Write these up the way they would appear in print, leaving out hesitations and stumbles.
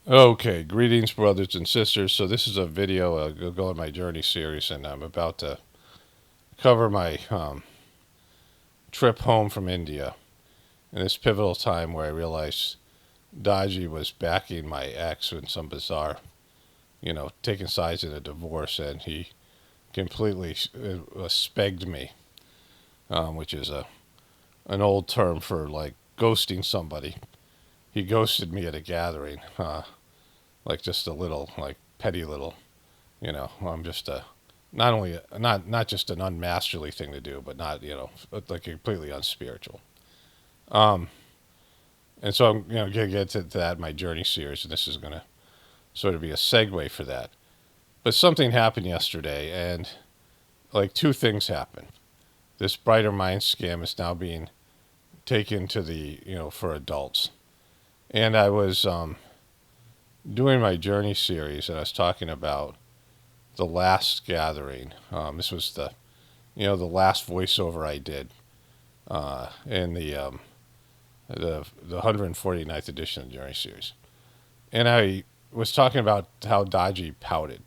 Okay, greetings, brothers and sisters. So this is a video, Go on My Journey series, and I'm about to cover my trip home from India in this pivotal time where I realized Daaji was backing my ex in some bizarre, taking sides in a divorce, and he completely spegged me, which is an old term for like ghosting somebody. He ghosted me at a gathering, like just a little, like petty little. I'm just a not only not just an unmasterly thing to do, but not like completely unspiritual. Um, and so I'm gonna get to that in my journey series, and this is gonna sort of be a segue for that. But something happened yesterday, and like two things happened. This brighter mind scam is now being taken to the for adults, and I was doing my journey series, and I was talking about the last gathering. This was the last voiceover I did in the 149th edition of the Journey series, and I was talking about how Daaji pouted,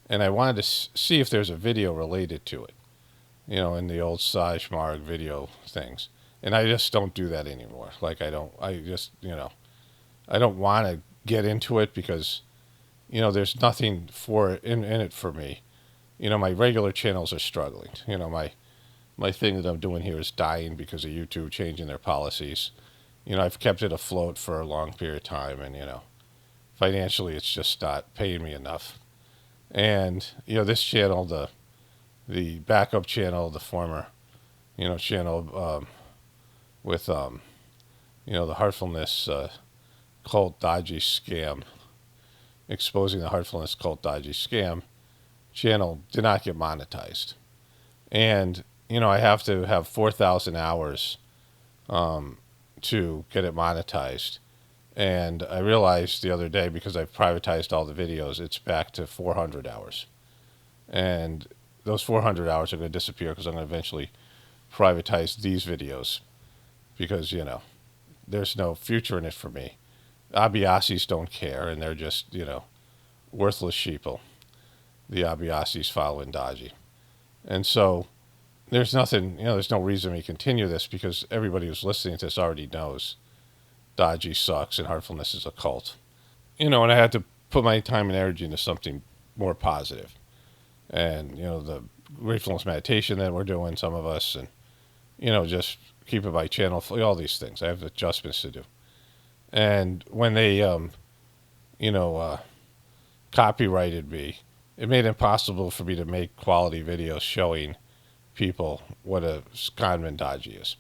and I wanted to see if there's a video related to it, in the old Saj Marg video things, and I just don't do that anymore. Like I just I don't want to get into it because there's nothing in it for me. My regular channels are struggling. My thing that I'm doing here is dying because of YouTube changing their policies. I've kept it afloat for a long period of time, and financially, it's just not paying me enough. And this channel, the backup channel, the former channel with the Heartfulness cult Daaji scam, exposing the Heartfulness cult Daaji scam channel, did not get monetized, and I have to have 4,000 hours to get it monetized. And I realized the other day, because I've privatized all the videos, it's back to 400 hours. And those 400 hours are going to disappear because I'm going to eventually privatize these videos because, there's no future in it for me. Abhyasis don't care, and they're just, worthless sheeple. The Abhyasis following Daaji. And so there's nothing, there's no reason to continue this because everybody who's listening to this already knows Daaji sucks and Heartfulness is a cult. And I had to put my time and energy into something more positive. And, the gratefulness meditation that we're doing, some of us, and, just keep it by channel, all these things. I have adjustments to do. And when they, copyrighted me, it made it impossible for me to make quality videos showing people what a conman Daaji is.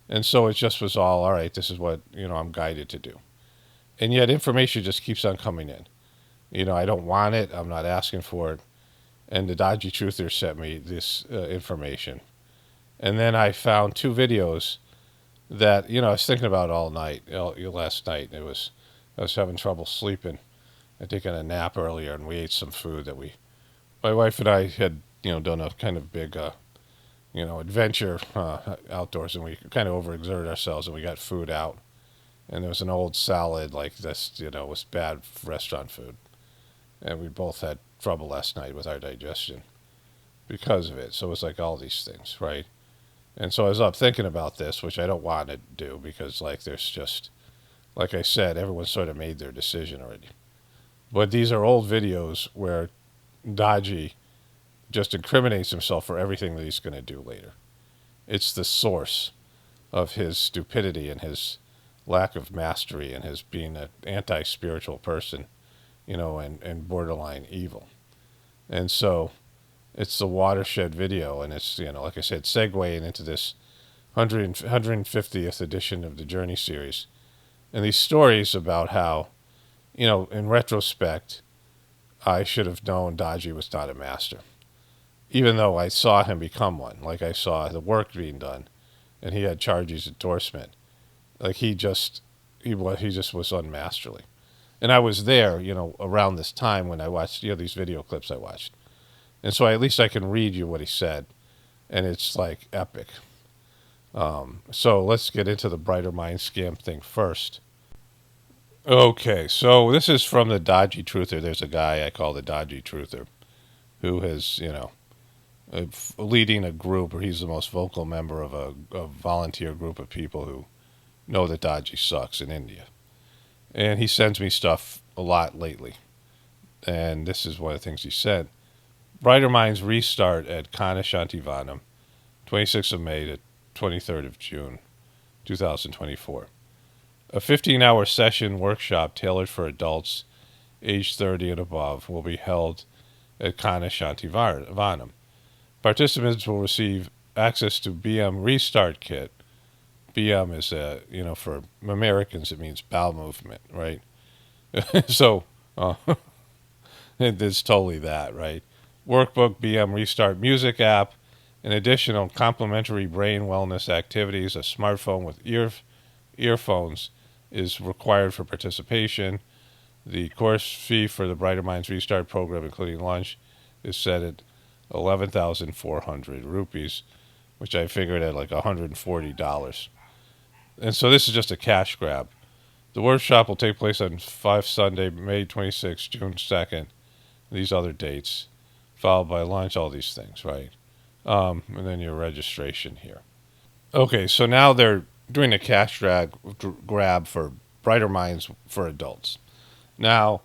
And so it just was all right, this is what, I'm guided to do. And yet information just keeps on coming in. I don't want it. I'm not asking for it. And the Daaji Truther sent me this information. And then I found two videos that, I was thinking about all night, last night. I was having trouble sleeping. I'd taken a nap earlier, and we ate some food that my wife and I had, done a kind of big, adventure outdoors, and we kind of overexerted ourselves, and we got food out. And there was an old salad like this, was bad restaurant food. And we both had trouble last night with our digestion because of it. So it was like all these things, right? And so I was up thinking about this, which I don't want to do because, like, there's just, like I said, everyone sort of made their decision already. But these are old videos where Daaji just incriminates himself for everything that he's going to do later. It's the source of his stupidity and his lack of mastery and his being an anti-spiritual person, and borderline evil. And so it's the watershed video, and it's, like I said, segueing into this 150th edition of the Journey series. And these stories about how, in retrospect, I should have known Daaji was not a master. Even though I saw him become one, like I saw the work being done, and he had Chariji's endorsement, like he just was unmasterly. And I was there, around this time when I watched, these video clips I watched, and so at least I can read you what he said, and it's like epic. So let's get into the brighter mind scam thing first. Okay, so this is from the Daaji Truther. There's a guy I call the Daaji Truther who has, leading a group, or he's the most vocal member of a volunteer group of people who know that Daaji sucks in India. And he sends me stuff a lot lately. And this is one of the things he said. Brighter Minds restart at Kanashantivanam, 26th of May to 23rd of June, 2024. A 15-hour session workshop tailored for adults age 30 and above will be held at Kanashantivanam. Participants will receive access to BM Restart Kit. BM is for Americans, it means bowel movement, right? So it's totally that, right? Workbook, BM Restart Music app, an additional complimentary brain wellness activities, a smartphone with earphones is required for participation. The course fee for the Brighter Minds Restart program, including lunch, is set at 11,400 rupees, which I figured at like $140. And so this is just a cash grab. The workshop will take place on Sunday, May 26th, June 2nd, these other dates, followed by lunch, all these things, right? And then your registration here. Okay, so now they're doing a cash grab for Brighter Minds for adults. Now,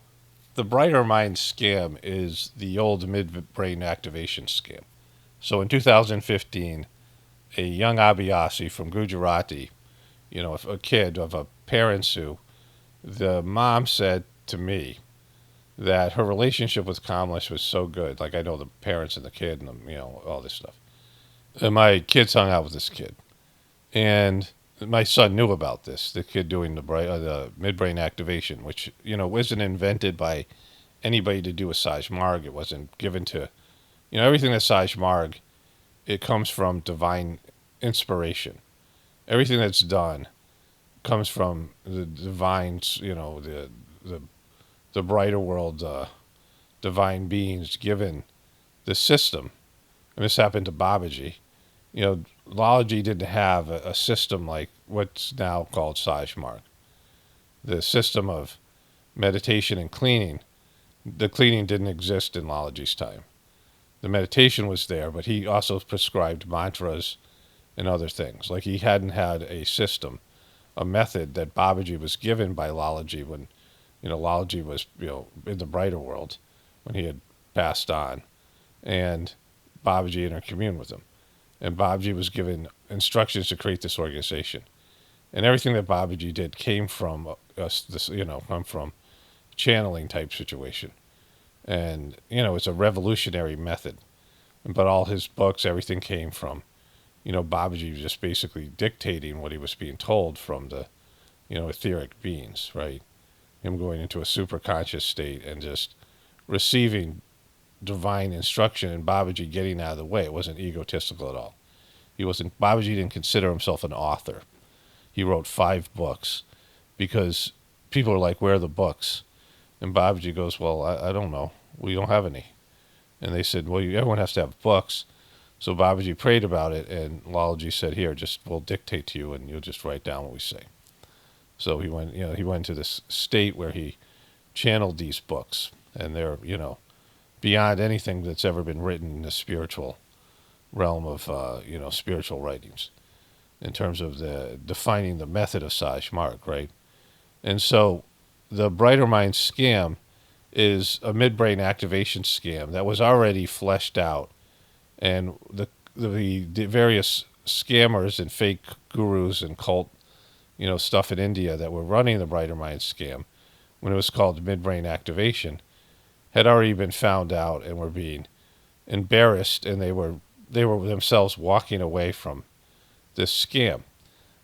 the Brighter Minds scam is the old midbrain activation scam. So in 2015, a young Abhyasi from Gujarati, a kid of a parents who, the mom said to me that her relationship with Kamlesh was so good. Like, I know the parents and the kid and all this stuff. And my kids hung out with this kid. And my son knew about this, the kid doing the midbrain activation, which, wasn't invented by anybody to do with Saj Marg. It wasn't given to, everything that Saj Marg, it comes from divine inspiration. Everything that's done comes from the divine, the brighter world, divine beings given the system. And this happened to Babaji. Lalaji didn't have a system like what's now called Saj Marg. The system of meditation and cleaning, the cleaning didn't exist in Lalaji's time. The meditation was there, but he also prescribed mantras and other things. Like, he hadn't had a system, a method that Babaji was given by Lalaji when, Lalaji was, in the brighter world when he had passed on. And Babaji intercommuned with him. And Babaji was given instructions to create this organization. And everything that Babaji did came from come from channeling type situation. And, it's a revolutionary method. But all his books, everything came from, Babaji just basically dictating what he was being told from the, etheric beings, right? Him going into a super conscious state and just receiving divine instruction and Babaji getting out of the way. It wasn't egotistical at all. Babaji didn't consider himself an author. He wrote 5 books because people are like, where are the books? And Babaji goes, well, I don't know. We don't have any. And they said, well, everyone has to have books. So Babaji prayed about it, and Lalaji said, here, we'll dictate to you, and you'll just write down what we say. So he went to this state where he channeled these books, and they're, beyond anything that's ever been written in the spiritual realm of, spiritual writings, in terms of defining the method of Saj Marg, right? And so the Brighter Mind scam is a midbrain activation scam that was already fleshed out, and the various scammers and fake gurus and cult, stuff in India that were running the Brighter Mind scam, when it was called midbrain activation, had already been found out and were being embarrassed, and they were themselves walking away from this scam.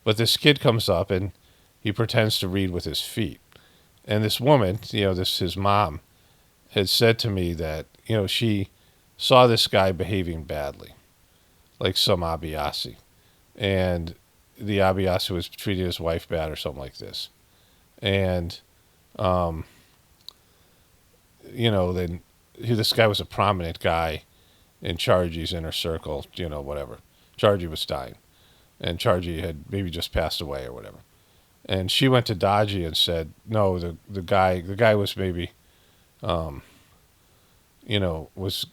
But this kid comes up and he pretends to read with his feet. And this woman, his mom, had said to me that, she saw this guy behaving badly, like some Abhyasi. And the Abhyasi was treating his wife bad or something like this. And, then this guy was a prominent guy in Chariji's inner circle, whatever. Chariji was dying. And Chariji had maybe just passed away or whatever. And she went to Daaji and said, no, the guy was maybe, um, was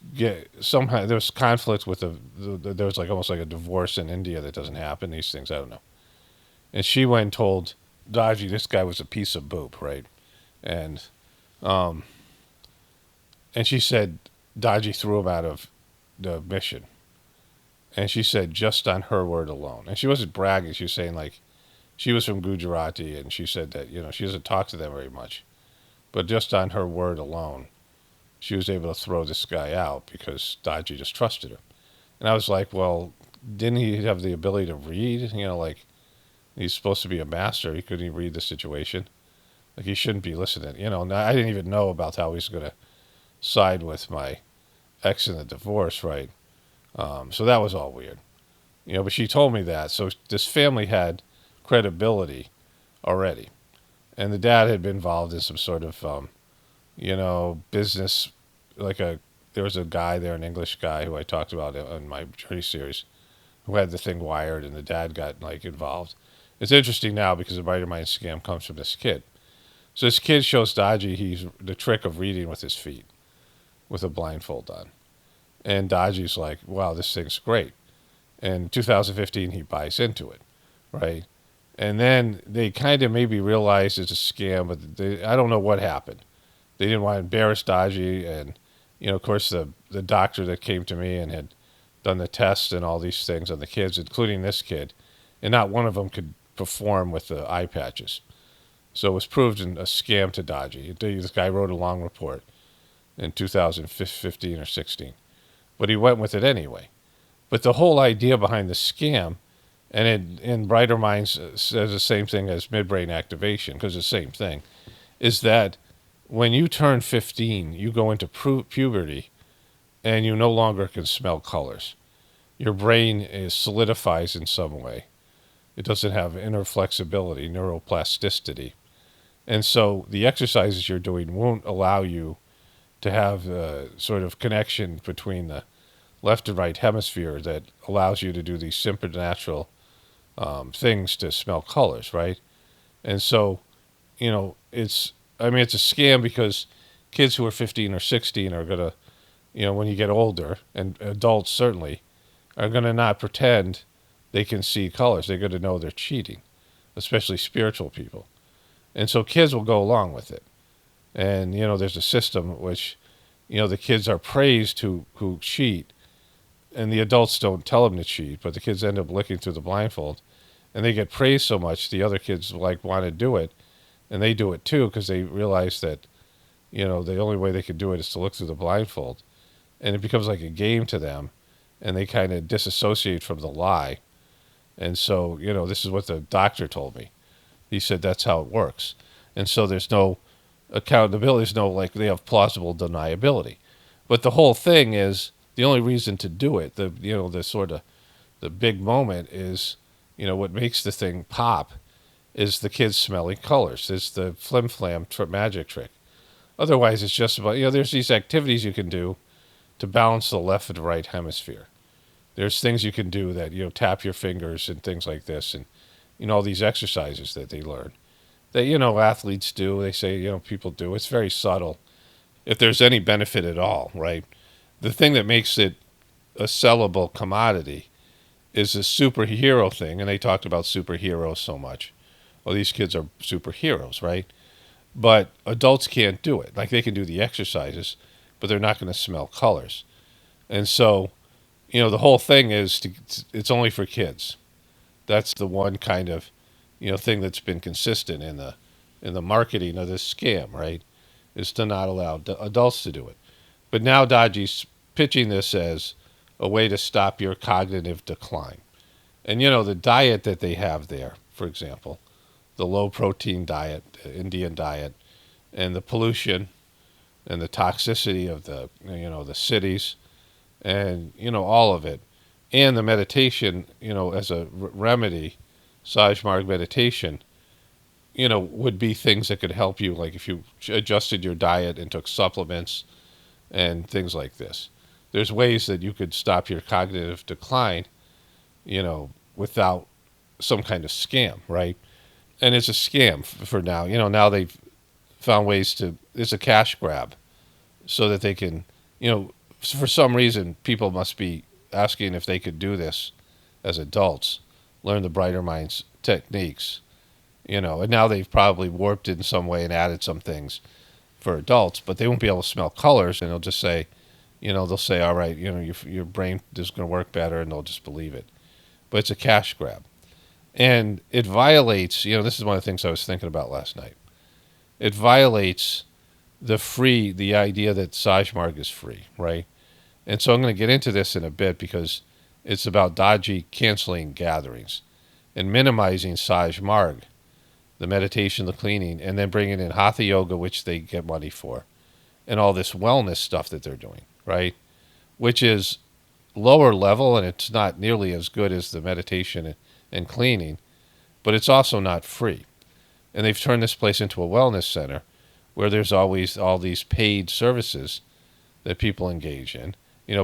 somehow there was conflict with there was like almost like a divorce in India that doesn't happen. These things, I don't know. And she went and told Daaji this guy was a piece of boop, right? And um, and she said Daaji threw him out of the mission. And she said just on her word alone. And she wasn't bragging. She was saying like she was from Gujarati, and she said that she doesn't talk to them very much, but just on her word alone, she was able to throw this guy out because Daaji just trusted her. And I was like, well, didn't he have the ability to read? Like he's supposed to be a master. He couldn't read the situation. Like he shouldn't be listening. I didn't even know about how he's going to side with my ex in the divorce, right? So that was all weird. But she told me that. So this family had credibility already. And the dad had been involved in some sort of, business. There was a guy there, an English guy who I talked about in my journey series, who had the thing wired, and the dad got like involved. It's interesting now because the Brighter Mind scam comes from this kid. So this kid shows Daaji he's the trick of reading with his feet, with a blindfold on. And Daaji's like, wow, this thing's great. And 2015, he buys into it, right? And then they kind of maybe realize it's a scam, but I don't know what happened. They didn't want to embarrass Daaji, and of course, the doctor that came to me and had done the tests and all these things on the kids, including this kid, and not one of them could perform with the eye patches. So it was proved a scam to Daaji. This guy wrote a long report in 2015 or 16, but he went with it anyway. But the whole idea behind the scam, and in Brighter Minds says the same thing as midbrain activation, because it's the same thing, is that when you turn 15, you go into puberty, and you no longer can smell colors. Your brain solidifies in some way. It doesn't have inner flexibility, neuroplasticity. And so the exercises you're doing won't allow you to have a sort of connection between the left and right hemisphere that allows you to do these supernatural things to smell colors, right? And so, it's a scam because kids who are 15 or 16 are going to, when you get older, and adults certainly, are going to not pretend they can see colors. They're going to know they're cheating, especially spiritual people. And so kids will go along with it. And, there's a system which, the kids are praised who cheat, and the adults don't tell them to cheat, but the kids end up looking through the blindfold, and they get praised so much the other kids want to do it, and they do it too because they realize that the only way they can do it is to look through the blindfold, and it becomes like a game to them, and they kind of disassociate from the lie. And so this is what the doctor told me. He said that's how it works, and so there's no accountability. There's no they have plausible deniability, but the whole thing is. The only reason to do it, the sort of the big moment is, what makes the thing pop is the kids smelling colors. It's the flim-flam magic trick. Otherwise, it's just about, there's these activities you can do to balance the left and right hemisphere. There's things you can do that, tap your fingers and things like this, and, all these exercises that they learn that, athletes do. They say, people do. It's very subtle. If there's any benefit at all, right? The thing that makes it a sellable commodity is a superhero thing, and they talked about superheroes so much. Well, these kids are superheroes, right? But adults can't do it. Like, they can do the exercises, but they're not going to smell colors. And so, the whole thing is it's only for kids. That's the one kind of, thing that's been consistent in the marketing of this scam, right? Is to not allow adults to do it. But now Daaji's pitching this as a way to stop your cognitive decline. And, the diet that they have there, for example, the low-protein diet, the Indian diet, and the pollution and the toxicity of the cities and, all of it, and the meditation, as a remedy, Sajmarg meditation, would be things that could help you, like if you adjusted your diet and took supplements and things like this. There's ways that you could stop your cognitive decline, without some kind of scam, right? And it's a scam for now. Now they've found ways to, it's a cash grab so that they can, for some reason, people must be asking if they could do this as adults, learn the brighter minds techniques, and now they've probably warped it in some way and added some things for adults, but they won't be able to smell colors, and they'll just say, they'll say, all right, your brain is going to work better, and they'll just believe it. But it's a cash grab. And it violates, this is one of the things I was thinking about last night. It violates the idea that Sajmarg is free, right? And so I'm going to get into this in a bit because it's about Daaji canceling gatherings and minimizing Sajmarg, the meditation, the cleaning, and then bringing in Hatha Yoga, which they get money for, and all this wellness stuff that they're doing, right? Which is lower level, and it's not nearly as good as the meditation and cleaning, but it's also not free. And they've turned this place into a wellness center where there's always all these paid services that people engage in.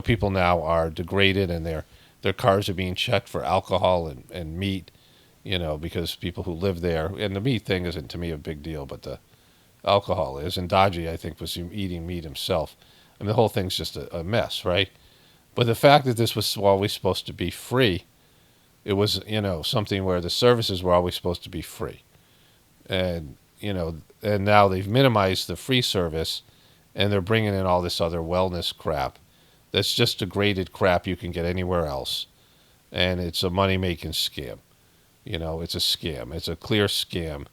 People now are degraded, and their cars are being checked for alcohol and meat, because people who live there, and the meat thing isn't to me a big deal, but the alcohol is. And Daaji, I think, was eating meat himself. I mean, the whole thing's just a mess, right? But the fact that this was always supposed to be free, it was, something where the services were always supposed to be free. And, and now they've minimized the free service, and they're bringing in all this other wellness crap that's just degraded crap you can get anywhere else. And it's a money-making scam. It's a scam. It's a clear scam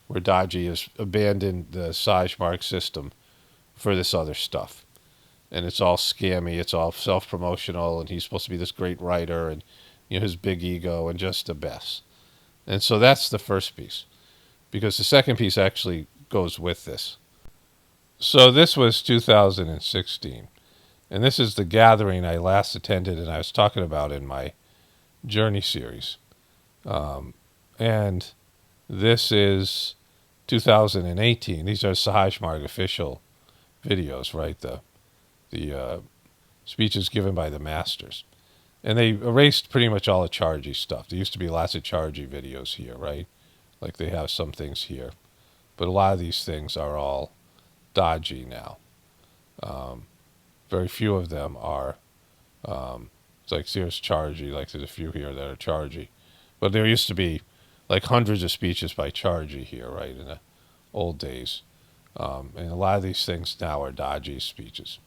where Daaji has abandoned the Sajmarg system for this other stuff. And it's all scammy. It's all self-promotional, and he's supposed to be this great writer, and his big ego, and just the best. And so that's the first piece, because the second piece actually goes with this. So this was 2016, and this is the gathering I last attended, and I was talking about in my Journey series. And this is 2018. These are Sajmarg official videos, right? The speeches given by the masters. And they erased pretty much all the Chariji stuff. There used to be lots of Chariji videos here, right? Like they have some things here. But a lot of these things are all Daaji now. Very few of them are, it's like here's Chariji, like there's a few here that are Chariji. But there used to be like hundreds of speeches by Chariji here, right, in the old days. And a lot of these things now are Daaji's speeches.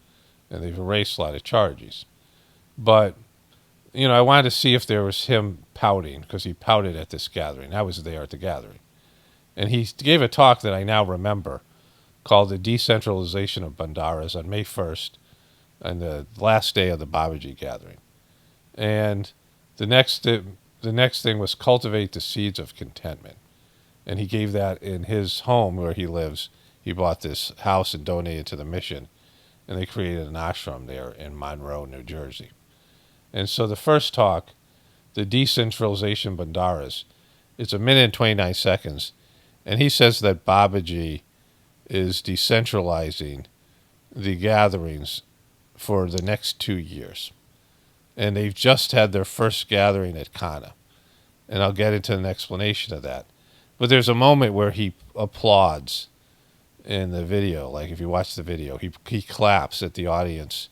And they've erased a lot of Charijis. But, I wanted to see if there was him pouting, because he pouted at this gathering. I was there at the gathering. And he gave a talk that I now remember called The Decentralization of Bandaras on May 1st, and the last day of the Babaji gathering. And the next thing was cultivate the seeds of contentment. And he gave that in his home where he lives. He bought this house and donated to the mission. And they created an ashram there in Monroe, New Jersey. And so the first talk, the Decentralization Bandaras, it's 1 minute and 29 seconds. And he says that Babaji is decentralizing the gatherings for the next 2 years. And they've just had their first gathering at Kana. And I'll get into an explanation of that. But there's a moment where he applauds in the video. Like if you watch the video, he claps at the audience.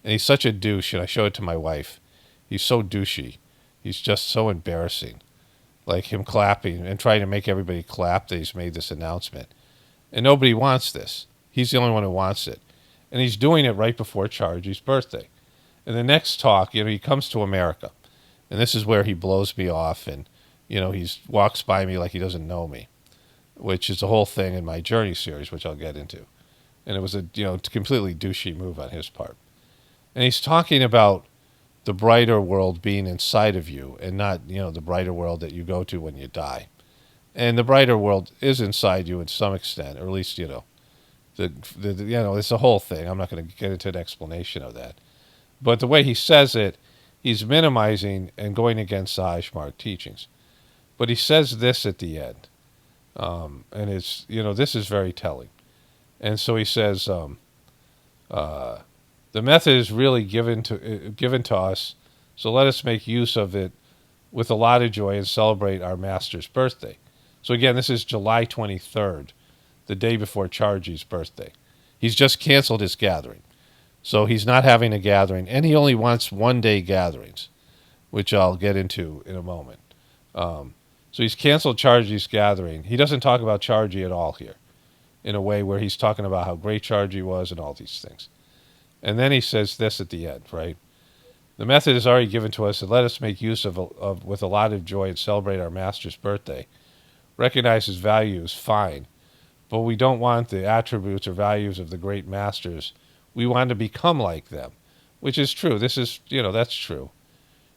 And he's such a douche, and I show it to my wife. He's so douchey. He's just so embarrassing. Like him clapping and trying to make everybody clap that he's made this announcement. And nobody wants this. He's the only one who wants it. And he's doing it right before Chariji's birthday. And the next talk, he comes to America. And this is where he blows me off, and, he walks by me like he doesn't know me, which is the whole thing in my Journey series, which I'll get into. And it was a, completely douchey move on his part. And he's talking about the brighter world being inside of you and not, the brighter world that you go to when you die. And the brighter world is inside you to some extent, or at least, it's a whole thing. I'm not going to get into an explanation of that. But the way he says it, he's minimizing and going against Sajmarg teachings. But he says this at the end. And it's, this is very telling. And so he says, the method is really given to us, so let us make use of it with a lot of joy and celebrate our master's birthday. So again, this is July 23rd, the day before Chariji's birthday. He's just canceled his gathering. So he's not having a gathering, and he only wants one-day gatherings, which I'll get into in a moment. So he's canceled Chariji's gathering. He doesn't talk about Chariji at all here, in a way where he's talking about how great Chariji was and all these things. And then he says this at the end, right? The method is already given to us, and let us make use of with a lot of joy and celebrate our master's birthday. Recognize his value is fine, but we don't want the attributes or values of the great masters. We want to become like them, which is true. This is, that's true.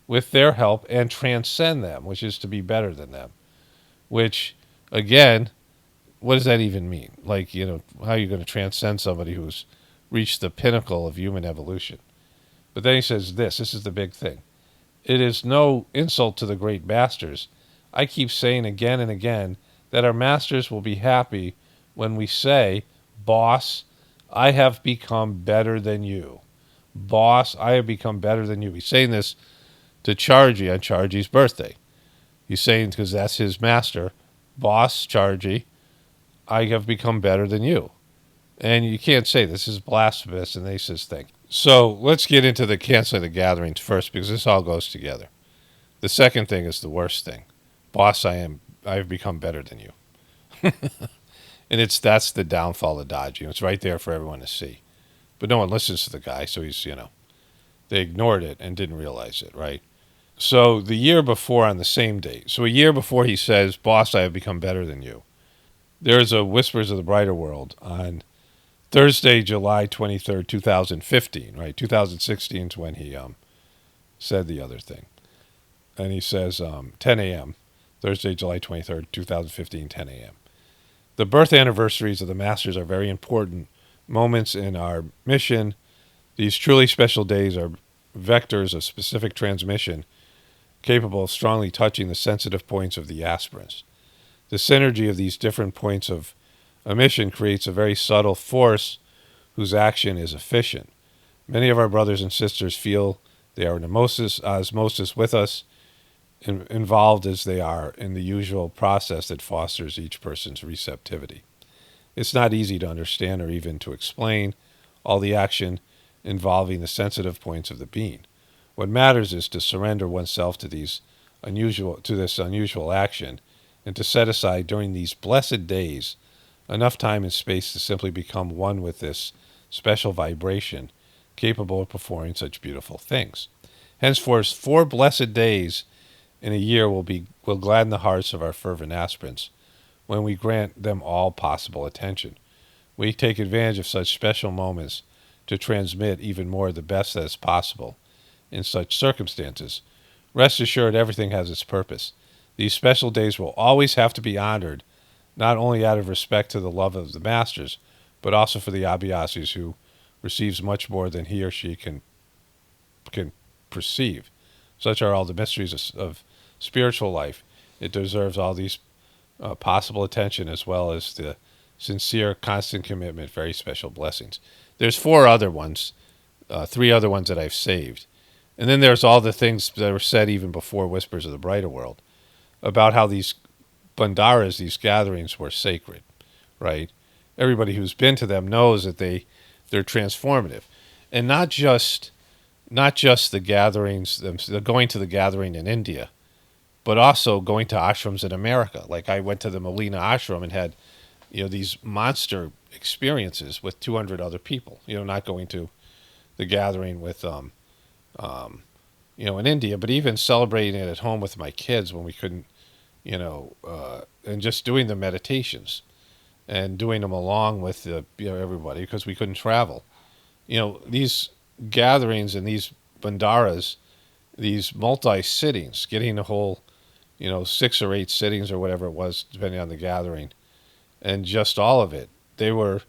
With their help and transcend them, which is to be better than them. Which, again, what does that even mean? Like, how are you going to transcend somebody who's reached the pinnacle of human evolution? But then he says this is the big thing. It is no insult to the great masters. I keep saying again and again that our masters will be happy when we say, boss, I have become better than you. Boss, I have become better than you. He's saying this to Chariji on Chariji's birthday. He's saying, because that's his master, boss, Chariji, I have become better than you. And you can't say this is blasphemous, and they says thing. So let's get into the canceling the gatherings first, because this all goes together. The second thing is the worst thing. Boss, I have become better than you. And that's the downfall of Daaji. It's right there for everyone to see. But no one listens to the guy, so he's, they ignored it and didn't realize it, right? So the year before on the same date, so a year before he says, boss, I have become better than you, there's a Whispers of the Brighter World on Thursday, July 23rd, 2015, right? 2016 is when he said the other thing. And he says 10 a.m., Thursday, July 23rd, 2015, 10 a.m. The birth anniversaries of the Masters are very important moments in our mission. These truly special days are vectors of specific transmission capable of strongly touching the sensitive points of the aspirants. The synergy of these different points of emission creates a very subtle force whose action is efficient. Many of our brothers and sisters feel they are in osmosis with us, involved as they are in the usual process that fosters each person's receptivity. It's not easy to understand or even to explain all the action involving the sensitive points of the being. What matters is to surrender oneself to this unusual action, and to set aside during these blessed days enough time and space to simply become one with this special vibration capable of performing such beautiful things. Henceforth, 4 blessed days in a year will gladden the hearts of our fervent aspirants when we grant them all possible attention. We take advantage of such special moments to transmit even more of the best that is possible in such circumstances. Rest assured, everything has its purpose. These special days will always have to be honored, not only out of respect to the love of the masters, but also for the Abhyasis, who receives much more than he or she can perceive. Such are all the mysteries of spiritual life. It deserves all these possible attention, as well as the sincere, constant commitment, very special blessings. There's 4 other ones, 3 other ones that I've saved. And then there's all the things that were said even before Whispers of the Brighter World about how these bandaras, these gatherings, were sacred, right? Everybody who's been to them knows that they're transformative. And not just the gatherings, going to the gathering in India, but also going to ashrams in America. Like I went to the Molina ashram and had, these monster experiences with 200 other people, not going to the gathering with, in India, but even celebrating it at home with my kids when we couldn't, and just doing the meditations and doing them along with everybody because we couldn't travel. These gatherings and these bandaras, these multi-sittings, getting the whole, 6 or 8 sittings or whatever it was, depending on the gathering, and just all of it, they were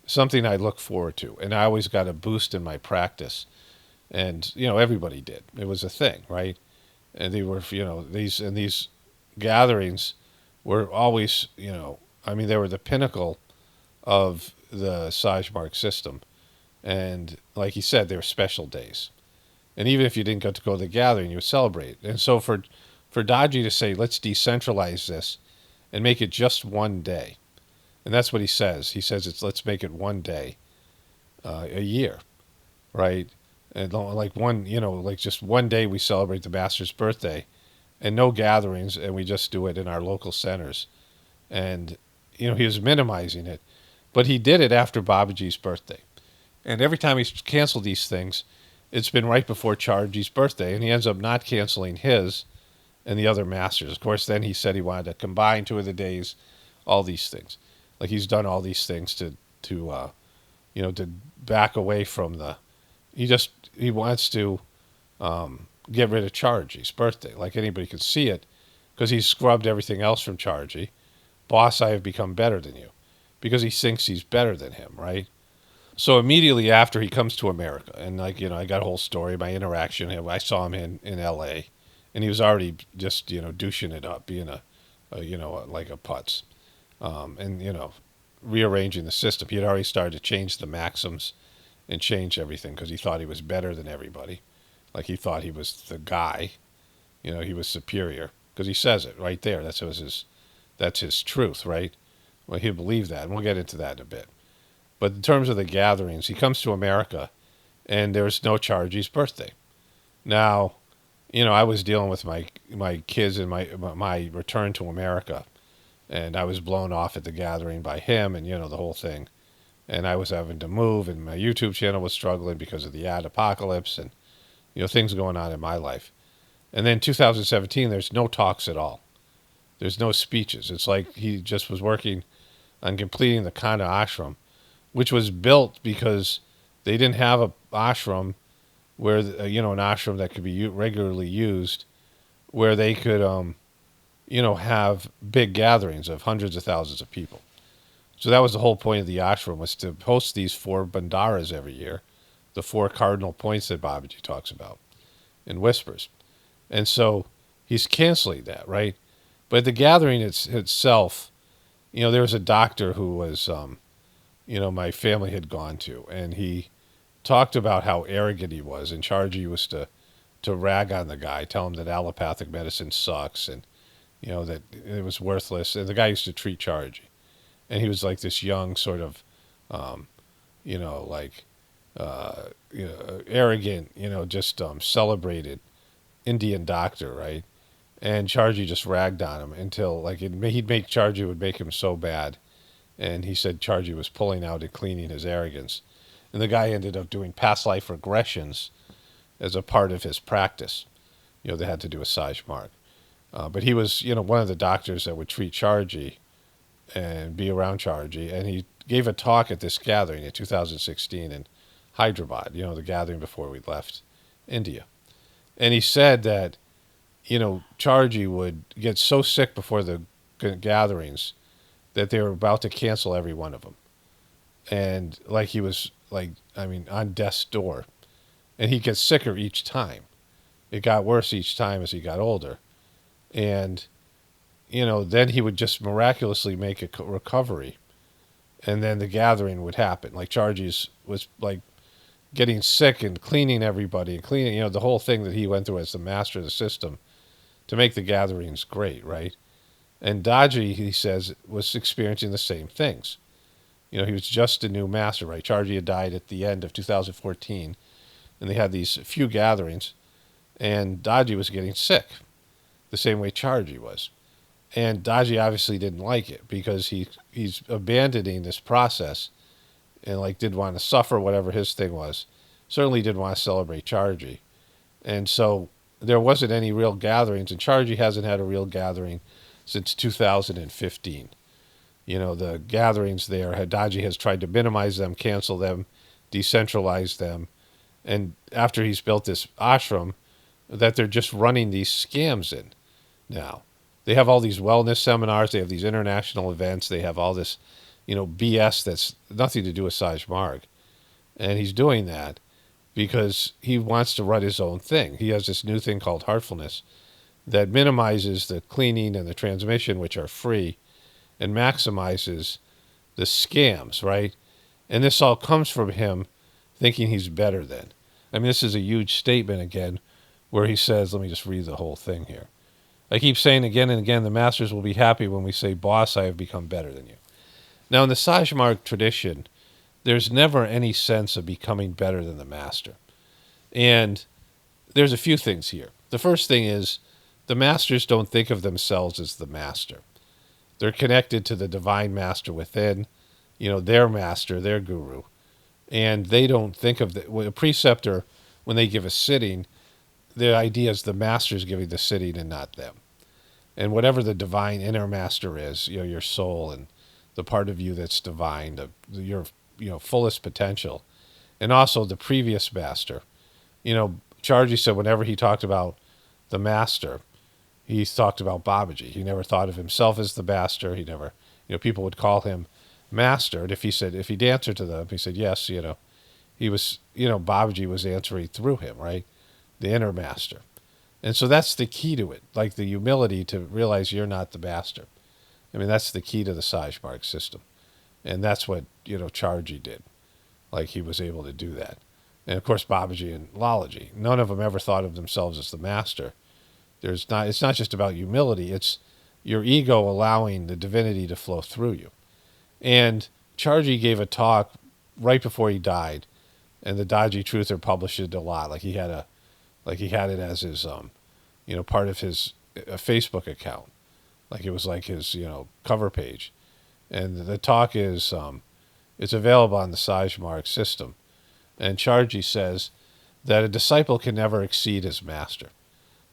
something I look forward to. And I always got a boost in my practice. And, everybody did. It was a thing, right? And they were, these gatherings were always, they were the pinnacle of the Sajmark system. And like he said, they were special days. And even if you didn't get to go to the gathering, you would celebrate. And so for Daaji to say, let's decentralize this and make it just one day. And that's what he says. He says it's let's make it one day a year, right? And like one, like just one day we celebrate the master's birthday, and no gatherings, and we just do it in our local centers. And he was minimizing it, but he did it after Babaji's birthday. And every time he's canceled these things, it's been right before Chariji's birthday, and he ends up not canceling his and the other masters. Of course, then he said he wanted to combine two of the days, all these things. Like he's done all these things to back away from the. He wants to get rid of Chariji's birthday. Like anybody could see it, because he's scrubbed everything else from Chariji. Boss, I have become better than you, because he thinks he's better than him, right? So immediately after he comes to America, and I got a whole story, my interaction. I saw him in L.A., and he was already just douching it up, being like a putz, and rearranging the system. He had already started to change the maxims and change everything because he thought he was better than everybody, like he thought he was the guy, he was superior because he says it right there. That's his truth, right? Well, he'll believe that, and we'll get into that in a bit. But in terms of the gatherings, he comes to America, and there's no Chariji's birthday. Now, I was dealing with my kids and my return to America, and I was blown off at the gathering by him, and the whole thing. And I was having to move, and my YouTube channel was struggling because of the ad apocalypse, and things going on in my life. And then 2017, there's no talks at all. There's no speeches. It's like he just was working on completing the Khanda ashram, which was built because they didn't have a ashram where an ashram that could be regularly used, where they could have big gatherings of hundreds of thousands of people. So that was the whole point of the ashram, was to host these 4 bandaras every year, the 4 cardinal points that Babaji talks about in whispers. And so he's canceling that, right? But the gathering itself, there was a doctor who was my family had gone to, and he talked about how arrogant he was, and Chariji was to rag on the guy, tell him that allopathic medicine sucks, and that it was worthless. And the guy used to treat Chariji, and he was like this young sort of arrogant, just celebrated Indian doctor, right? And Chariji just ragged on him until Chariji would make him so bad. And he said Chariji was pulling out and cleaning his arrogance. And the guy ended up doing past life regressions as a part of his practice. They had to do a Saj Mark. But he was, one of the doctors that would treat Chariji and be around Chariji. And he gave a talk at this gathering in 2016 in Hyderabad, the gathering before we left India. And he said that, Chariji would get so sick before the gatherings that they were about to cancel every one of them. And he was on death's door. And he'd get sicker each time. It got worse each time as he got older. And, then he would just miraculously make a recovery. And then the gathering would happen. Like Chariji was getting sick and cleaning everybody and cleaning, the whole thing that he went through as the master of the system to make the gatherings great, right? And Daaji, he says, was experiencing the same things. He was just a new master, right? Chariji had died at the end of 2014, and they had these few gatherings, and Daaji was getting sick, the same way Chariji was. And Daaji obviously didn't like it because he's abandoning this process and didn't want to suffer, whatever his thing was. Certainly didn't want to celebrate Chariji. And so there wasn't any real gatherings, and Chariji hasn't had a real gathering since 2015. The gatherings there, Daaji has tried to minimize them, cancel them, decentralize them. And after he's built this ashram, that they're just running these scams in now. They have all these wellness seminars, they have these international events, they have all this, BS that's nothing to do with Saj Marg. And he's doing that because he wants to run his own thing. He has this new thing called Heartfulness that minimizes the cleaning and the transmission, which are free, and maximizes the scams, right? And this all comes from him thinking he's better than. I mean, this is a huge statement again, where he says, let me just read the whole thing here. I keep saying again and again, the masters will be happy when we say, boss, I have become better than you. Now, in the Sajmark tradition, there's never any sense of becoming better than the master. And there's a few things here. The first thing is the masters don't think of themselves as the master. They're connected to the divine master within, their master, their guru. And they don't think of a preceptor, when they give a sitting, the idea is the master's giving the sitting and not them. And whatever the divine inner master is, your soul and the part of you that's divine, your fullest potential, and also the previous master. Chariji said whenever he talked about the master, he talked about Babaji. He never thought of himself as the master. He never, people would call him master. And if he'd answer to them, he said, yes, he was, Babaji was answering through him, right? The inner master. And so that's the key to it, like the humility to realize you're not the master. I mean, that's the key to the Sajmark system. And that's what, Chariji did. Like he was able to do that. And of course, Babaji and Lalaji, none of them ever thought of themselves as the master. It's not just about humility, it's your ego allowing the divinity to flow through you. And Chariji gave a talk right before he died, and the Daaji Truther published it a lot. Like he had it as his, part of his Facebook account. Like it was like his, cover page. And the talk is, it's available on the Sajmark system. And Chariji says that a disciple can never exceed his master.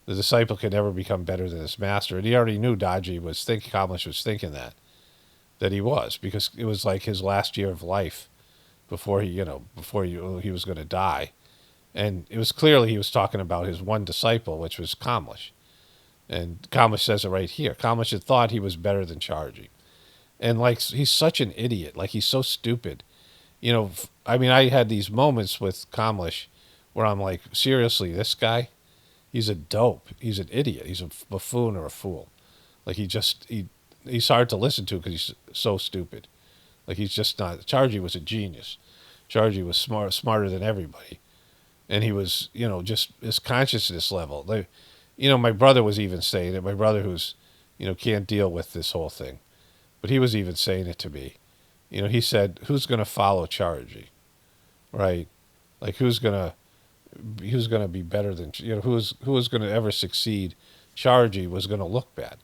The disciple can never become better than his master. And he already knew Daaji Kamlesh was thinking that he was, because it was like his last year of life before he was going to die. And it was clearly he was talking about his one disciple, which was Kamlesh. And Kamlesh says it right here. Kamlesh had thought he was better than Chariji. And like, he's such an idiot. Like, he's so stupid. I had these moments with Kamlesh where I'm like, seriously, this guy, he's a dope. He's an idiot. He's a buffoon or a fool. Like, he's hard to listen to because he's so stupid. Like, he's just not. Chariji was a genius. Chariji was smarter than everybody. And he was, just his consciousness level. My brother was even saying it. My brother who's, can't deal with this whole thing. But he was even saying it to me. He said, who's going to follow Chariji? Right? Like, who's going to be better than, who was going to ever succeed? Chariji was going to look bad.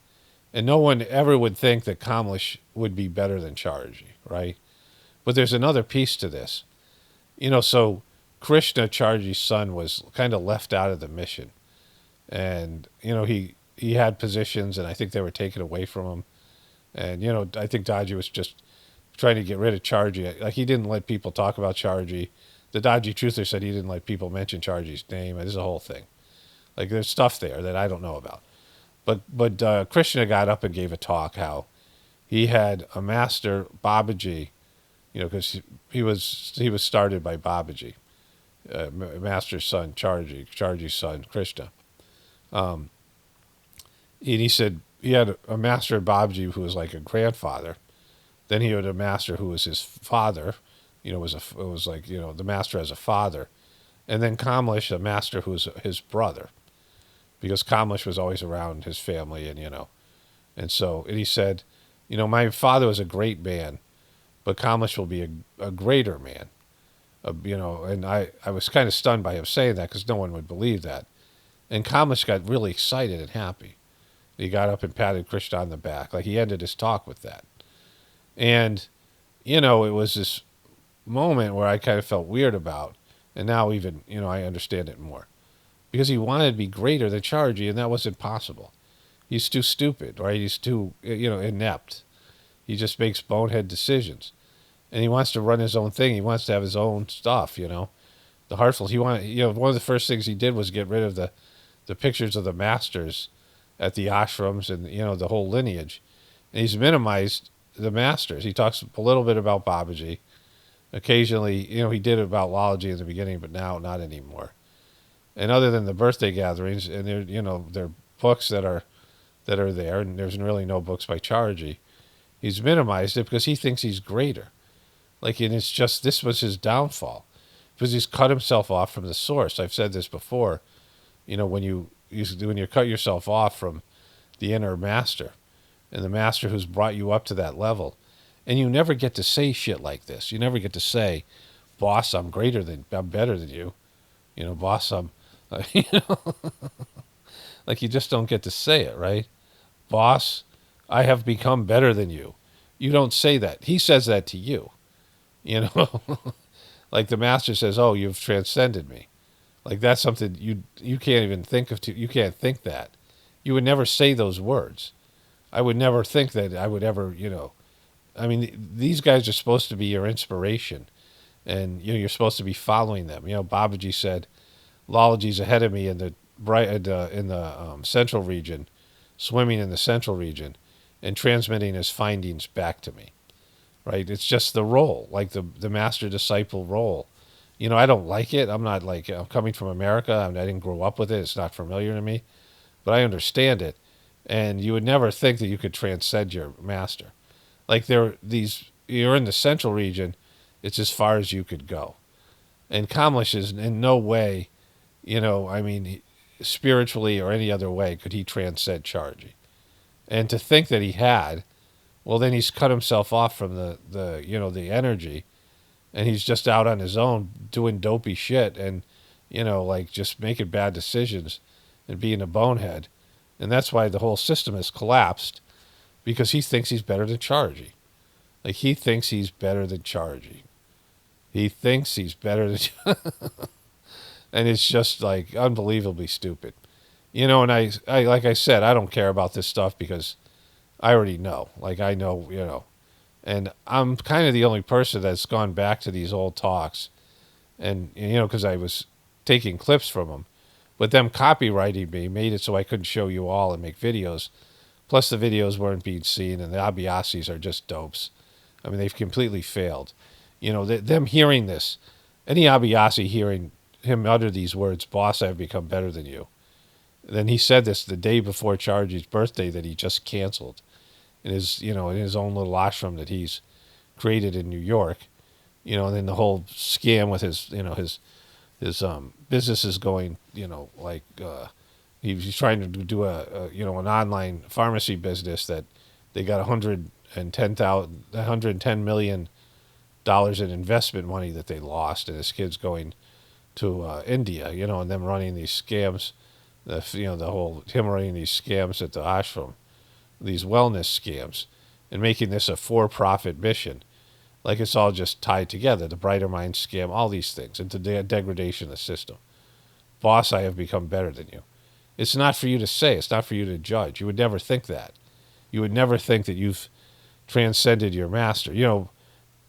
And no one ever would think that Kamlesh would be better than Chariji, right? But there's another piece to this. So Krishna, Chariji's son, was kind of left out of the mission. And, he had positions, and I think they were taken away from him. And, I think Daaji was just trying to get rid of Chariji. Like, he didn't let people talk about Chariji. The Daaji Truther said he didn't let people mention Chariji's name. There's a whole thing. Like, there's stuff there that I don't know about. But Krishna got up and gave a talk how he had a master, Babaji, because he was started by Babaji, master's son, Chariji's son, Krishna. And he said he had a master, Babaji, who was like a grandfather. Then he had a master who was his father, it was like, the master as a father. And then Kamlesh, a master who was his brother, because Kamlesh was always around his family, and he said, my father was a great man, but Kamlesh will be a greater man. And I was kind of stunned by him saying that, because no one would believe that. And Kamlesh got really excited and happy. He got up and patted Krishna on the back. Like, he ended his talk with that. And, it was this moment where I kind of felt weird about, and now even, I understand it more. Because he wanted to be greater than Chariji, and that wasn't possible. He's too stupid, right? He's too, inept. He just makes bonehead decisions. And he wants to run his own thing. He wants to have his own stuff, The Heartful, one of the first things he did was get rid of the pictures of the masters at the ashrams and, the whole lineage. And he's minimized the masters. He talks a little bit about Babaji. Occasionally, he did about Lalaji in the beginning, but now not anymore. And other than the birthday gatherings, and there are books that are there, and there's really no books by Chariji. He's minimized it because he thinks he's greater. Like, and it's just, this was his downfall, because he's cut himself off from the source. I've said this before. When you cut yourself off from the inner master, and the master who's brought you up to that level. And you never get to say shit like this. You never get to say, boss, I'm better than you. You know, boss, you know, like you just don't get to say it, right? Boss, I have become better than you. You don't say that. He says that to you, you know, like the master says, oh, you've transcended me. Like that's something you can't even think of. You can't think that. You would never say those words. I would never think that I would ever, you know. I mean, these guys are supposed to be your inspiration, and you know you're supposed to be following them. You know, Babaji said, "Lalaji's ahead of me in the central region, swimming in the central region, and transmitting his findings back to me." Right? It's just the role, like the master disciple role. You know, I don't like it. I'm not like I'm coming from America. I didn't grow up with it. It's not familiar to me, but I understand it. And you would never think that you could transcend your master. Like you're in the central region, it's as far as you could go. And Kamlesh is in no way, you know, I mean, spiritually or any other way could he transcend Chariji. And to think that he had, well, then he's cut himself off from the you know, the energy, and he's just out on his own doing dopey shit and, you know, like just making bad decisions and being a bonehead. And that's why the whole system has collapsed, because he thinks he's better than Chariji. Like he thinks he's better than Chariji. He thinks he's better than and it's just like unbelievably stupid. You know, and I like I said, I don't care about this stuff because I already know. Like I know, you know. And I'm kind of the only person that's gone back to these old talks. And, you know, because I was taking clips from them. But them copywriting me made it so I couldn't show you all and make videos. Plus the videos weren't being seen, and the Abhyasis are just dopes. I mean, they've completely failed. You know, them hearing this, any Abhyasi hearing him utter these words, boss, I've become better than you. Then he said this the day before Chariji's birthday that he just canceled in his, you know, in his own little ashram that he's created in New York. You know, and then the whole scam with his, you know, his business is going, you know, like he's trying to do a you know, an online pharmacy business that they got $110 million in investment money that they lost, and his kid's going to India, you know, and them running these scams, you know, the whole him running these scams at the ashram, these wellness scams, and making this a for-profit mission. Like it's all just tied together, the Brighter Mind scam, all these things, into the degradation of the system. Boss, I have become better than you. It's not for you to say. It's not for you to judge. You would never think that. You would never think that you've transcended your master. You know,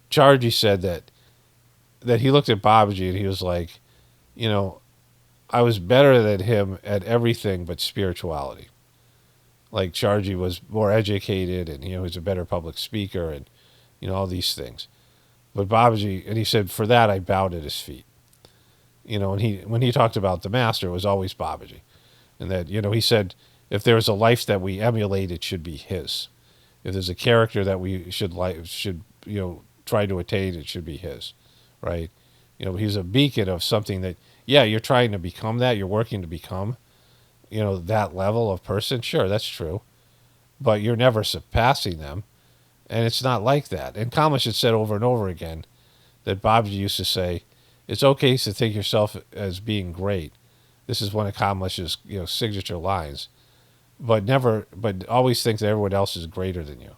Chariji said that he looked at Babaji and he was like, you know, I was better than him at everything but spirituality. Like Chariji was more educated and, you know, he was a better public speaker and, you know, all these things. But Babaji, and he said, for that I bowed at his feet. You know, and when he talked about the master, it was always Babaji. And that, you know, he said, if there is a life that we emulate, it should be his. If there's a character that we should, you know, try to attain, it should be his, right? You know, he's a beacon of something that, yeah, you're trying to become that, you're working to become, you know, that level of person. Sure, that's true. But you're never surpassing them. And it's not like that. And Kamlesh had said over and over again that Babaji used to say, it's okay to think yourself as being great. This is one of Kamlesh's, you know, signature lines. But always think that everyone else is greater than you.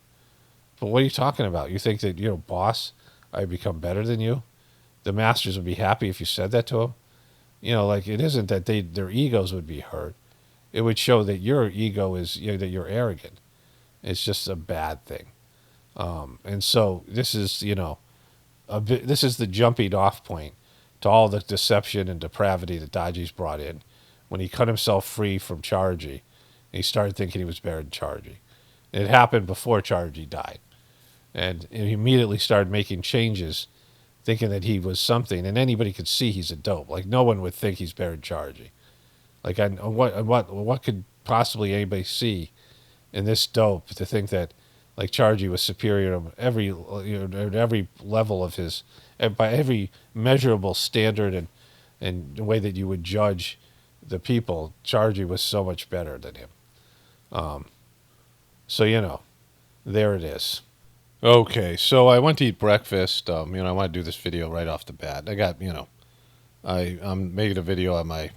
But what are you talking about? You think that, you know, boss, I become better than you? The masters would be happy if you said that to them? You know, like it isn't that their egos would be hurt. It would show that your ego is, you know, that you're arrogant. It's just a bad thing. And so this is, you know, this is the jumping off point to all the deception and depravity that Daaji's brought in when he cut himself free from Chariji and he started thinking he was better than Chariji. It happened before Chariji died. And he immediately started making changes thinking that he was something, and anybody could see he's a dope. Like no one would think he's better than Chariji. Like what could possibly anybody see in this dope to think that like Chariji was superior to every, you know, at every level of his, by every measurable standard and the way that you would judge the people, Chariji was so much better than him. So, there it is. Okay, so I went to eat breakfast. I want to do this video right off the bat. I got, I'm making a video on my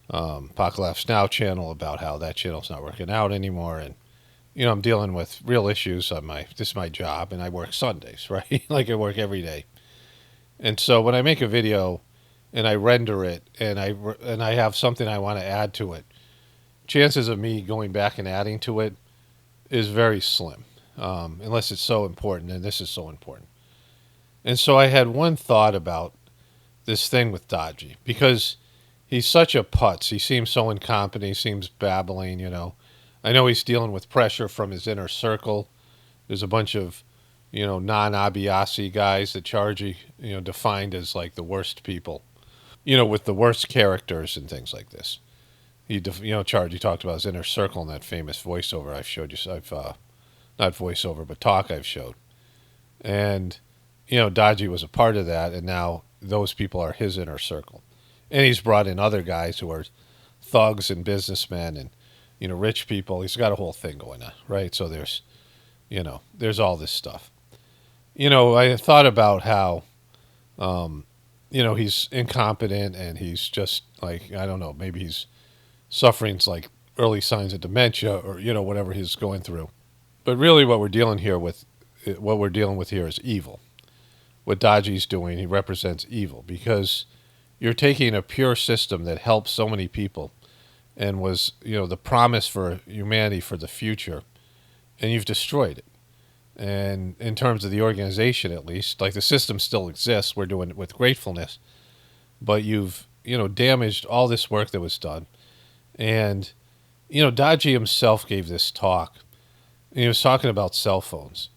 Pock Laughs Now channel about how that channel's not working out anymore. And, I'm dealing with real issues on this is my job, and I work Sundays, right? Like I work every day. And so when I make a video and I render it and I have something I want to add to it, chances of me going back and adding to it is very slim, unless it's so important, and this is so important. And so I had one thought about this thing with Daaji, because he's such a putz. He seems so incompetent. He seems babbling. I know he's dealing with pressure from his inner circle. There's a bunch of, non-Abiasi guys that Chariji, defined as like the worst people, with the worst characters and things like this. Chariji talked about his inner circle in that famous voiceover I've showed you. Not voiceover, but talk I've showed. And, Daaji was a part of that, and now those people are his inner circle. And he's brought in other guys who are thugs and businessmen and, rich people. He's got a whole thing going on, right? So there's all this stuff. I thought about how, he's incompetent and he's just like, I don't know, maybe he's suffering like early signs of dementia or, whatever he's going through. But really what we're dealing with here is evil. What Daaji's doing, he represents evil, because you're taking a pure system that helps so many people and was, the promise for humanity for the future, and you've destroyed it. And in terms of the organization, at least, like the system still exists, we're doing it with gratefulness, but you've, damaged all this work that was done. And, Daaji himself gave this talk. And he was talking about cell phones.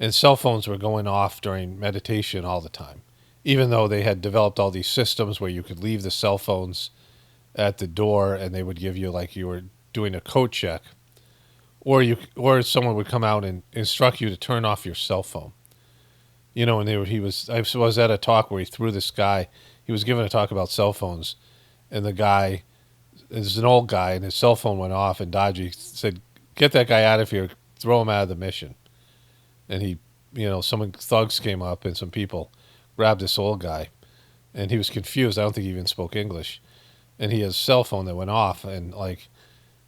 And cell phones were going off during meditation all the time, even though they had developed all these systems where you could leave the cell phones at the door and they would give you like you were doing a code check, or someone would come out and instruct you to turn off your cell phone. And I was at a talk where he threw this guy. He was giving a talk about cell phones, and the guy is an old guy, and his cell phone went off, and Daaji said, "Get that guy out of here, throw him out of the mission." And he, some thugs came up and some people grabbed this old guy, and he was confused. I don't think he even spoke English. And he has a cell phone that went off, and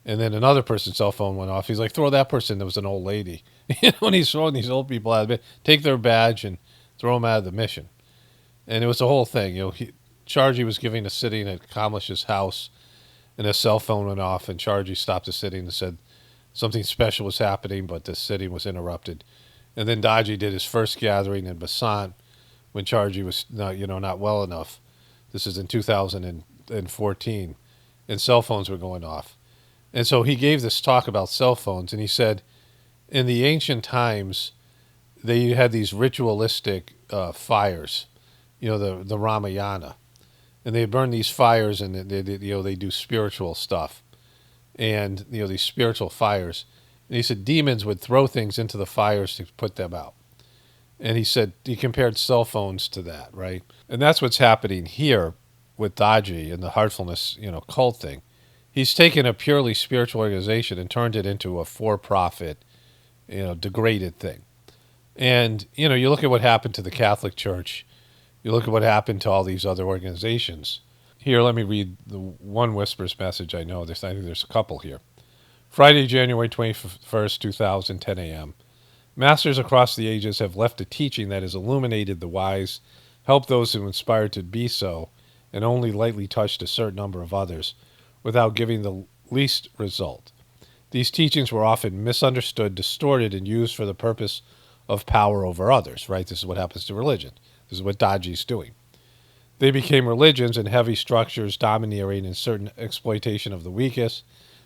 then another person's cell phone went off. He's like, "Throw that person." There was an old lady. And he's throwing these old people out of it, take their badge and throw them out of the mission. And it was a whole thing. Chariji was giving a sitting at Kamlesh's house, and his cell phone went off, and Chariji stopped the sitting and said something special was happening, but the sitting was interrupted. And then Daaji did his first gathering in Basant when Chariji was not well enough. This is in 2014, and cell phones were going off. And so he gave this talk about cell phones, and he said, in the ancient times, they had these ritualistic fires, the Ramayana, and they burn these fires, and they do spiritual stuff, and these spiritual fires. And he said demons would throw things into the fires to put them out. And he said he compared cell phones to that, right? And that's what's happening here with Daaji and the heartfulness, cult thing. He's taken a purely spiritual organization and turned it into a for-profit, degraded thing. And, you look at what happened to the Catholic Church. You look at what happened to all these other organizations. Here, let me read the one Whispers message I know. I think there's a couple here. Friday, January 21st, 2010 a.m. Masters across the ages have left a teaching that has illuminated the wise, helped those who inspire to be so, and only lightly touched a certain number of others, without giving the least result. These teachings were often misunderstood, distorted, and used for the purpose of power over others, right? This is what happens to religion. This is what Daaji's doing. They became religions and heavy structures domineering in certain exploitation of the weakest.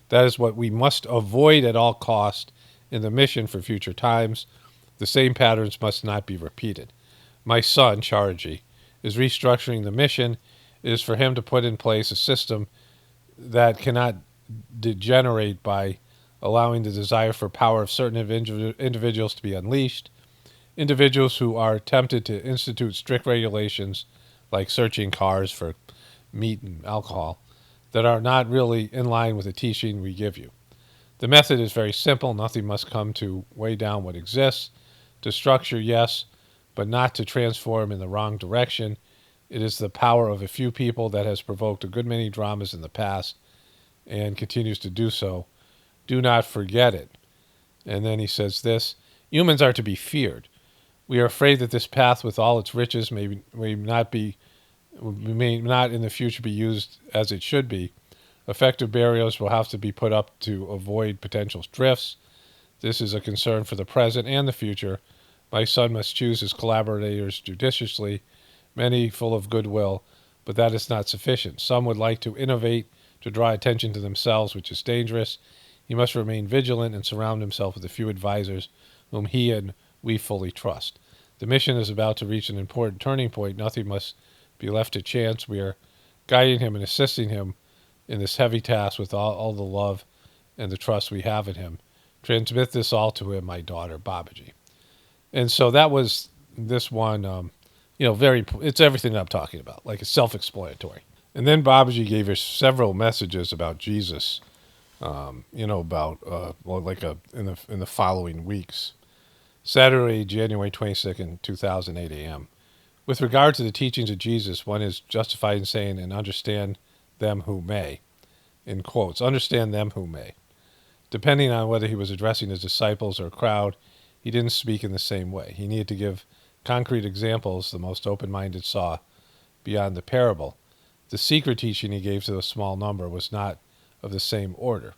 That is what we must avoid at all cost in the mission for future times. The same patterns must not be repeated. My son, Chariji, is restructuring the mission. It is for him to put in place a system that cannot degenerate by allowing the desire for power of certain individuals to be unleashed. Individuals who are tempted to institute strict regulations, like searching cars for meat and alcohol, that are not really in line with the teaching we give you. The method is very simple. Nothing must come to weigh down what exists. To structure, yes, but not to transform in the wrong direction. It is the power of a few people that has provoked a good many dramas in the past and continues to do so. Do not forget it. And then he says this: humans are to be feared. We are afraid that this path, with all its riches, may not in the future be used as it should be. Effective barriers will have to be put up to avoid potential drifts. This is a concern for the present and the future. My son must choose his collaborators judiciously, many full of goodwill, but that is not sufficient. Some would like to innovate, to draw attention to themselves, which is dangerous. He must remain vigilant and surround himself with a few advisors whom he and we fully trust. The mission is about to reach an important turning point. Nothing must be left to chance. We are guiding him and assisting him in this heavy task with all the love and the trust we have in him. Transmit this all to him, my daughter, Babaji. And so that was this one, it's everything that I'm talking about. Like, it's self-explanatory. And then Babaji gave us several messages about Jesus, in the following weeks. Saturday, January 22nd, 2008 a.m. With regard to the teachings of Jesus, one is justified in saying, and understand them who may, in quotes, understand them who may. Depending on whether he was addressing his disciples or a crowd, he didn't speak in the same way. He needed to give concrete examples the most open-minded saw beyond the parable. The secret teaching he gave to a small number was not of the same order.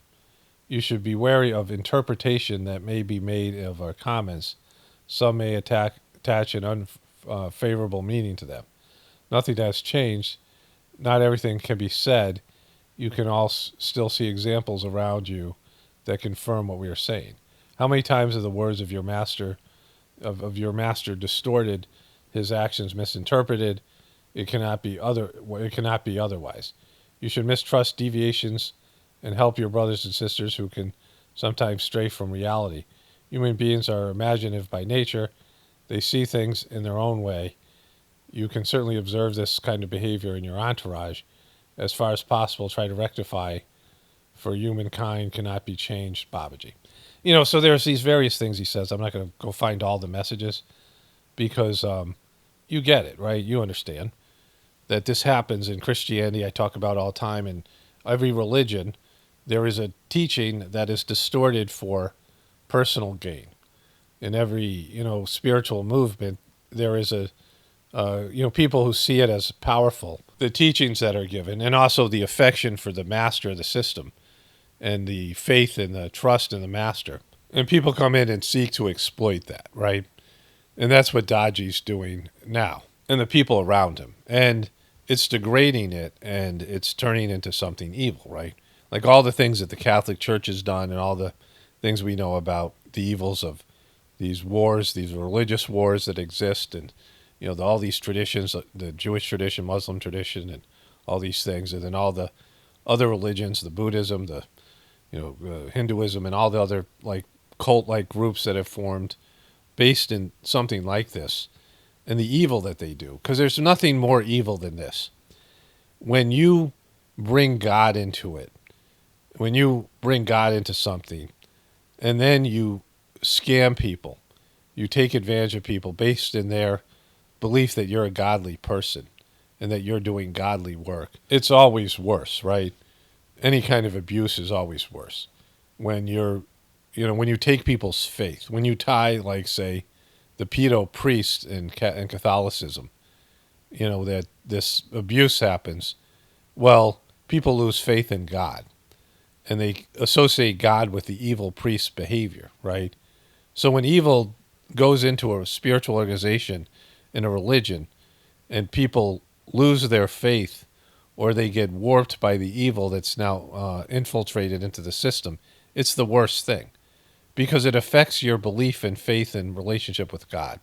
You should be wary of interpretation that may be made of our comments. Some may attach an unfavorable meaning to them. Nothing has changed. Not everything can be said. You can all still see examples around you that confirm what we are saying. How many times have the words of your master distorted, his actions misinterpreted? It cannot be otherwise. You should mistrust deviations and help your brothers and sisters who can sometimes stray from reality. Human beings are imaginative by nature. They see things in their own way. You can certainly observe this kind of behavior in your entourage. As far as possible, try to rectify, for humankind cannot be changed, Babaji. So there's these various things he says. I'm not going to go find all the messages because you get it, right? You understand that this happens in Christianity. I talk about all the time. In every religion, there is a teaching that is distorted for personal gain. In every, spiritual movement, there is people who see it as powerful. The teachings that are given, and also the affection for the master of the system, and the faith and the trust in the master. And people come in and seek to exploit that, right? And that's what Daaji's doing now, and the people around him. And it's degrading it, and it's turning into something evil, right? Like all the things that the Catholic Church has done, and all the things we know about the evils of these wars, these religious wars that exist, and all these traditions, the Jewish tradition, Muslim tradition, and all these things, and then all the other religions, the Buddhism, the Hinduism, and all the other like cult-like groups that have formed based in something like this, and the evil that they do. Because there's nothing more evil than this. When you bring God into it, when you bring God into something, and then you scam people, you take advantage of people based in their belief that you're a godly person and that you're doing godly work, it's always worse, right? Any kind of abuse is always worse. When when you take people's faith, when you tie, like, say, the pedo priest in Catholicism, that this abuse happens, well, people lose faith in God, and they associate God with the evil priest's behavior, right? So when evil goes into a spiritual organization in a religion, and people lose their faith, or they get warped by the evil that's now infiltrated into the system, it's the worst thing, because it affects your belief and faith and relationship with God.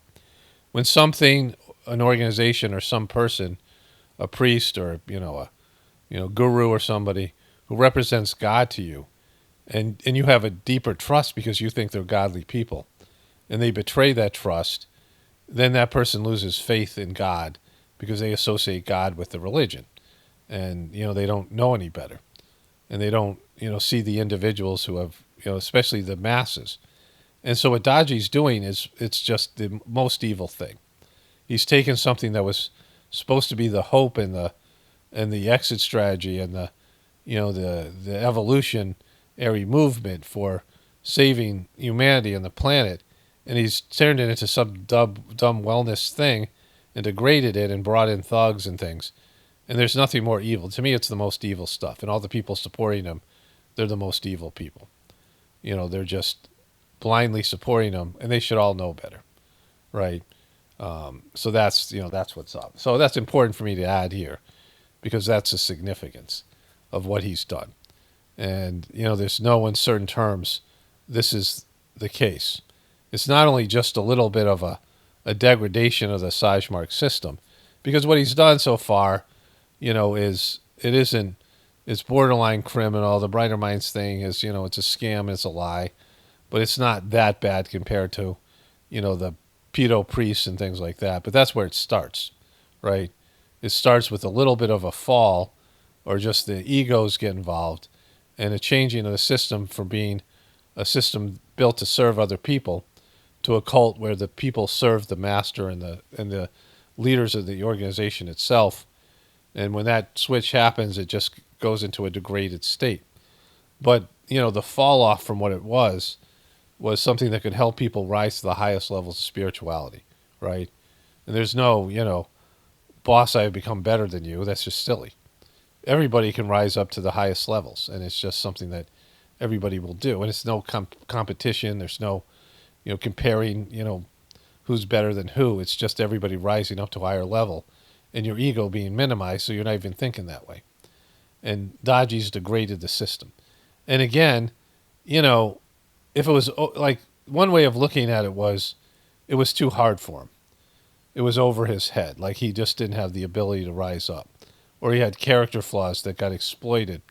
When something, an organization or some person, a priest or a guru or somebody who represents God to you, and you have a deeper trust because you think they're godly people, and they betray that trust, then that person loses faith in God because they associate God with the religion. And, they don't know any better. And they don't, see the individuals who have, especially the masses. And so what Daaji's doing is it's just the most evil thing. He's taken something that was supposed to be the hope and the exit strategy and the evolutionary movement for saving humanity and the planet, and he's turned it into some dumb wellness thing and degraded it and brought in thugs and things. And there's nothing more evil. To me, it's the most evil stuff. And all the people supporting him, they're the most evil people. They're just blindly supporting him, and they should all know better, right? So that's what's up. So that's important for me to add here, because that's the significance of what he's done. And there's no uncertain terms. This is the case. It's not only just a little bit of a degradation of the Sajmark system, because what he's done so far, it's borderline criminal. The Brighter Minds thing is, it's a scam, it's a lie, but it's not that bad compared to, the pedo priests and things like that. But that's where it starts, right? It starts with a little bit of a fall, or just the egos get involved, and a changing of the system from being a system built to serve other people to a cult where the people serve the master and the leaders of the organization itself. And when that switch happens, it just goes into a degraded state. But the fall off from what it was something that could help people rise to the highest levels of spirituality, right? And there's no boss, I have become better than you. That's just silly. Everybody can rise up to the highest levels, and it's just something that everybody will do. And it's no competition. There's no comparing who's better than who. It's just everybody rising up to a higher level, and your ego being minimized, so you're not even thinking that way. And Daaji's degraded the system. And again, if it was like, one way of looking at it was too hard for him. It was over his head. Like, he just didn't have the ability to rise up, or he had character flaws that got exploited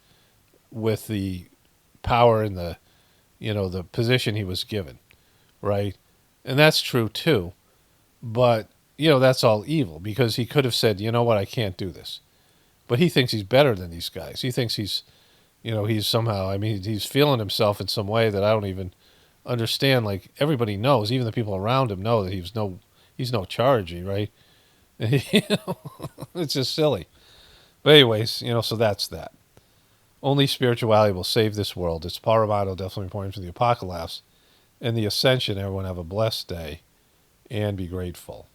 with the power and the position he was given, right? And that's true too. But that's all evil, because he could have said, you know what, I can't do this. But he thinks he's better than these guys. He thinks he's somehow, he's feeling himself in some way that I don't even understand. Like, everybody knows, even the people around him know that he's no Chariji, right? It's just silly. But anyways, so that's that. Only spirituality will save this world. It's Paramount, definitely pointing to the apocalypse and the ascension. Everyone have a blessed day and be grateful.